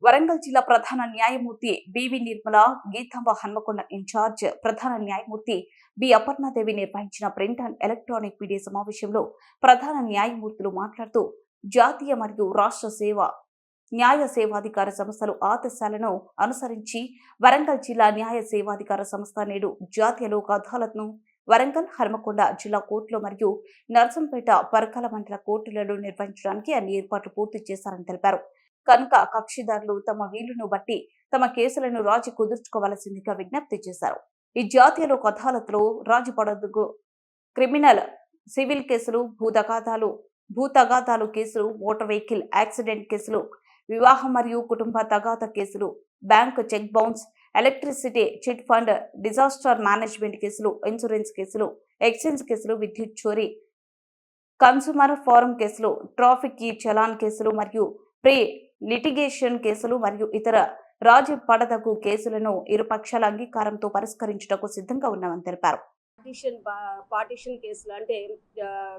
వరంగల్ జిల్లా ప్రధాన న్యాయమూర్తి బివి నిర్మల, గీతాంబ హన్మకొండ ఇన్ఛార్జ్ ప్రధాన న్యాయమూర్తి బి అపర్ణాదేవి నిర్వహించిన ప్రింట్ అండ్ ఎలక్ట్రానిక్ మీడియా సమావేశంలో ప్రధాన న్యాయమూర్తులు మాట్లాడుతూ జాతీయ మరియు రాష్ట్ర న్యాయ సేవాధికార సంస్థలు ఆదేశాలను అనుసరించి వరంగల్ జిల్లా న్యాయ సేవాధికార సంస్థ నేడు జాతీయ లోక్ అదాలత్ను వరంగల్, హన్మకొండ జిల్లా కోర్టులు మరియు నర్సంపేట, పరకాల మండల కోర్టులలో నిర్వహించడానికి అన్ని ఏర్పాట్లు పూర్తి చేశారని తెలిపారు. కనుక కక్షిదారులు తమ వీలును బట్టి తమ కేసులను రాజీ కుదుర్చుకోవాల్సిందిగా విజ్ఞప్తి చేశారు. ఈ జాతీయ లోక్ అదాలత్లో రాజీ పడదు క్రిమినల్, సివిల్ కేసులు, భూ తగాదాలు కేసులు, మోటార్ వెహికల్ యాక్సిడెంట్ కేసులు, వివాహం మరియు కుటుంబ తగాదా కేసులు, bank cheque bounce, electricity chit fund, disaster management కేసులు, ఇన్సూరెన్స్ కేసులు, ఎక్స్చేంజ్ కేసులు, విద్యుత్ చోరీ, కన్స్యూమర్ ఫోరం కేసులు, ట్రాఫిక్ చలాన్ కేసులు మరియు ప్రీ లిటిగేషన్ కేసులు మరియు ఇతర రాజీ పడదగు కేసులను ఇరు పక్షాల అంగీకారంతో పరిష్కరించుటకు సిద్ధంగా ఉన్నామని తెలిపారు. పార్టిషన్ కేసులు అంటే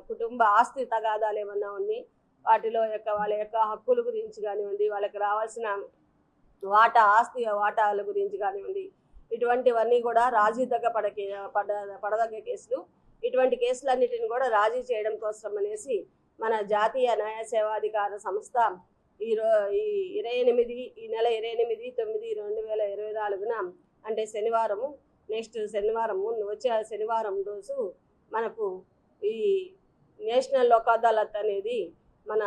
కుటుంబ ఆస్తి తగాదాలు ఏమన్నా ఉన్నాయి, వాటిలో వాళ్ళ యొక్క హక్కుల గురించి కానివ్వండి, వాళ్ళకి రావాల్సిన వాటాల గురించి కానివ్వండి, ఇటువంటివన్నీ కూడా రాజీ పడదగ్గ కేసులు. ఇటువంటి కేసులన్నిటిని కూడా రాజీ చేయడం కోసం అనేసి మన జాతీయ న్యాయ సేవాధికార సంస్థ ఈ నెల 28/9/2024 అంటే శనివారము, నెక్స్ట్ శనివారము, వచ్చే శనివారం రోజు మనకు ఈ నేషనల్ లోక్ అదాలత్ అనేది మన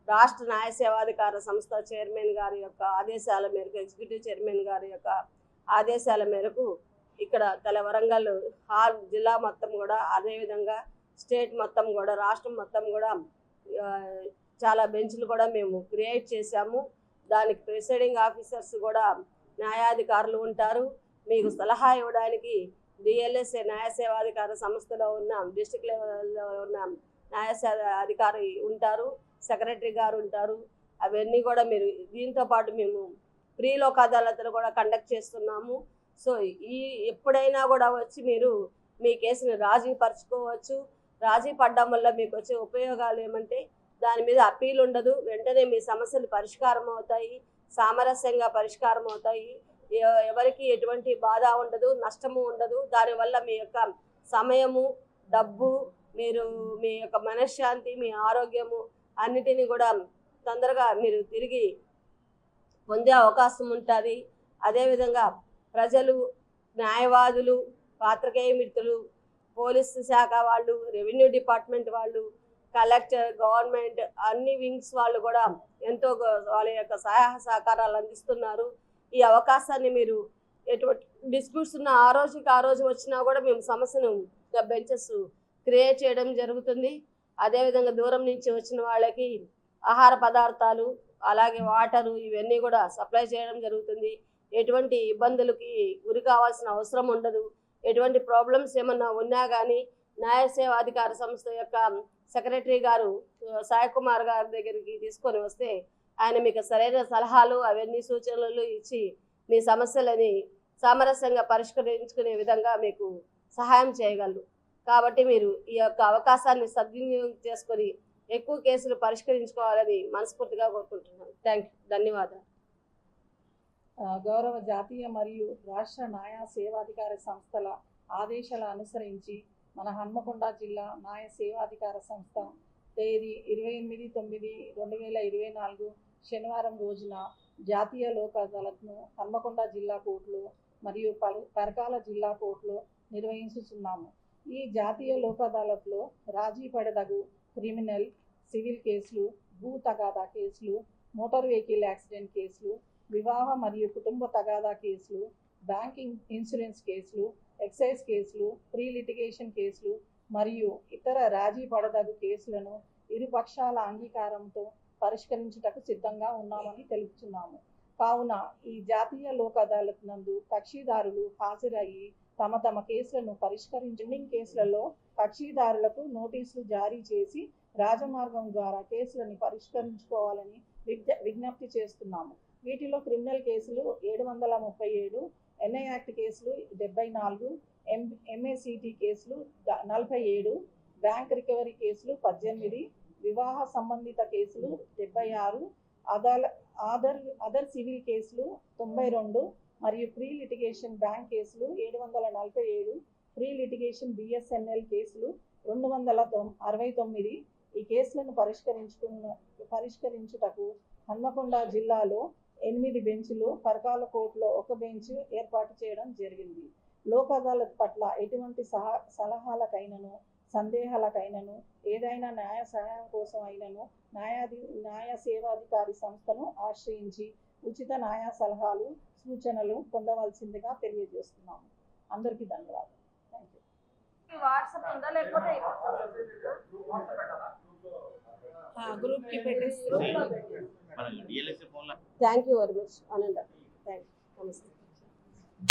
రాష్ట్ర న్యాయ సేవాధికార సంస్థ చైర్మన్ గారి యొక్క ఆదేశాల మేరకు, ఎగ్జిక్యూటివ్ చైర్మన్ గారి యొక్క ఆదేశాల మేరకు ఇక్కడ వరంగల్ జిల్లా మొత్తం కూడా, అదేవిధంగా స్టేట్ మొత్తం కూడా, రాష్ట్రం మొత్తం కూడా చాలా బెంచ్లు కూడా మేము క్రియేట్ చేశాము. దానికి ప్రిసైడింగ్ ఆఫీసర్స్ కూడా న్యాయాధికారులు ఉంటారు. మీకు సలహా ఇవ్వడానికి డిఎల్ఎస్ఏ న్యాయ సేవాధికార సంస్థలో ఉన్న డిస్ట్రిక్ట్ లెవెల్లో ఉన్న న్యాయ అధికారి ఉంటారు, సెక్రటరీ గారు ఉంటారు. అవన్నీ కూడా మీరు దీంతో పాటు మేము ప్రీ లోక్ అదాలత్లు కూడా కండక్ట్ చేస్తున్నాము. సో ఎప్పుడైనా కూడా వచ్చి మీరు మీ కేసుని రాజీ పరుచుకోవచ్చు. రాజీ పడడం వల్ల మీకు వచ్చే ఉపయోగాలు ఏమంటే, దాని మీద అప్పీల్ ఉండదు, వెంటనే మీ సమస్యలు పరిష్కారం అవుతాయి, సామరస్యంగా పరిష్కారం అవుతాయి, ఎవరికి ఎటువంటి బాధ ఉండదు, నష్టము ఉండదు. దానివల్ల మీ యొక్క సమయము, డబ్బు, మీ యొక్క మనశ్శాంతి, మీ ఆరోగ్యము అన్నిటినీ కూడా తొందరగా మీరు తిరిగి పొందే అవకాశం ఉంటుంది. అదేవిధంగా ప్రజలు, న్యాయవాదులు, పాత్రికేయ మిత్రులు, పోలీసు శాఖ వాళ్ళు, రెవెన్యూ డిపార్ట్మెంట్ వాళ్ళు, కలెక్టర్, గవర్నమెంట్ అన్ని వింగ్స్ వాళ్ళు కూడా ఎంతో వాళ్ళ యొక్క సహాయ సహకారాలు అందిస్తున్నారు. ఈ అవకాశాన్ని మీరు ఎటువంటి డిస్ప్యూట్స్ ఉన్న ఆ రోజు వచ్చినా కూడా మేము సమస్యను బెంచెస్ క్రియేట్ చేయడం జరుగుతుంది. అదేవిధంగా దూరం నుంచి వచ్చిన వాళ్ళకి ఆహార పదార్థాలు, అలాగే వాటరు, ఇవన్నీ కూడా సప్లై చేయడం జరుగుతుంది. ఎటువంటి ఇబ్బందులకి గురి కావాల్సిన అవసరం ఉండదు. ఎటువంటి ప్రాబ్లమ్స్ ఏమన్నా ఉన్నా కానీ న్యాయ సేవాధికార సంస్థ యొక్క సెక్రటరీ గారు సాయి కుమార్ గారి దగ్గరికి తీసుకొని వస్తే ఆయన మీకు సరైన సలహాలు, అవన్నీ సూచనలు ఇచ్చి మీ సమస్యలని సామరస్యంగా పరిష్కరించుకునే విధంగా మీకు సహాయం చేయగలరు. కాబట్టి మీరు ఈ యొక్క అవకాశాన్ని సద్వినియోగం చేసుకొని ఎక్కువ కేసులు పరిష్కరించుకోవాలని మనస్ఫూర్తిగా కోరుకుంటున్నాను. ధన్యవాదాలు. గౌరవ జాతీయ మరియు రాష్ట్ర న్యాయ సేవాధికార సంస్థల ఆదేశాల అనుసరించి మన హన్మకొండ జిల్లా న్యాయ సేవాధికార సంస్థ తేదీ 28/9/2024 శనివారం రోజున జాతీయ లోక్ అదాలత్ను హన్మకొండ జిల్లా కోర్టులో మరియు పరకాల జిల్లా కోర్టులో నిర్వహించుతున్నాము. ఈ జాతీయ లోక్ అదాలత్లో రాజీ పడదగు క్రిమినల్, సివిల్ కేసులు, భూ తగాదా కేసులు, మోటార్ వెహికల్ యాక్సిడెంట్ కేసులు, వివాహ మరియు కుటుంబ తగాదా కేసులు, బ్యాంకింగ్ ఇన్సూరెన్స్ కేసులు, ఎక్సైజ్ కేసులు, ప్రీ లిటిగేషన్ కేసులు మరియు ఇతర రాజీ పడదగు కేసులను ఇరు పక్షాల అంగీకారంతో పరిష్కరించుటకు సిద్ధంగా ఉన్నామని తెలుపుతున్నాము. కావున ఈ జాతీయ లోక్ అదాలత్ నందు కక్షిదారులు హాజరయ్యి తమ కేసులను పెండింగ్ కేసులలో కక్షిదారులకు నోటీసులు జారీ చేసి రాజమార్గం ద్వారా కేసులను పరిష్కరించుకోవాలని విజ్ఞప్తి చేస్తున్నాము. వీటిలో క్రిమినల్ కేసులు 737, ఎన్ఐ యాక్ట్ కేసులు 74, ఎంఏసిటి కేసులు 47, బ్యాంక్ రికవరీ కేసులు 18, వివాహ సంబంధిత కేసులు 76, అదర్ సివిల్ కేసులు 92 మరియు ప్రీ లిటిగేషన్ బ్యాంక్ కేసులు 747, ప్రీ లిటిగేషన్ బిఎస్ఎన్ఎల్ కేసులు 269. ఈ కేసులను పరిష్కరించుటకు హన్మకొండ జిల్లాలో 8 బెంచ్లు, పరకాల కోర్టులో 1 బెంచ్ ఏర్పాటు చేయడం జరిగింది. లోక్ అదాలత్ పట్ల ఎటువంటి సలహాలకైనను, సందేహాలకైనను, ఏదైనా న్యాయ సహాయం కోసం అయినను న్యాయ సేవాధికారి సంస్థను ఆశ్రయించి ఉచిత న్యాయ సలహాలు, సూచనలు పొందవలసిందిగా తెలియజేస్తున్నాము. అందరికీ ధన్యవాదాలు. Thank you. వాట్సాప్ ఉందా లేకపోతే గ్రూప్ కి పెట్టేసి థ్యాంక్ యూ వెరీ మచ్ ఆనంద.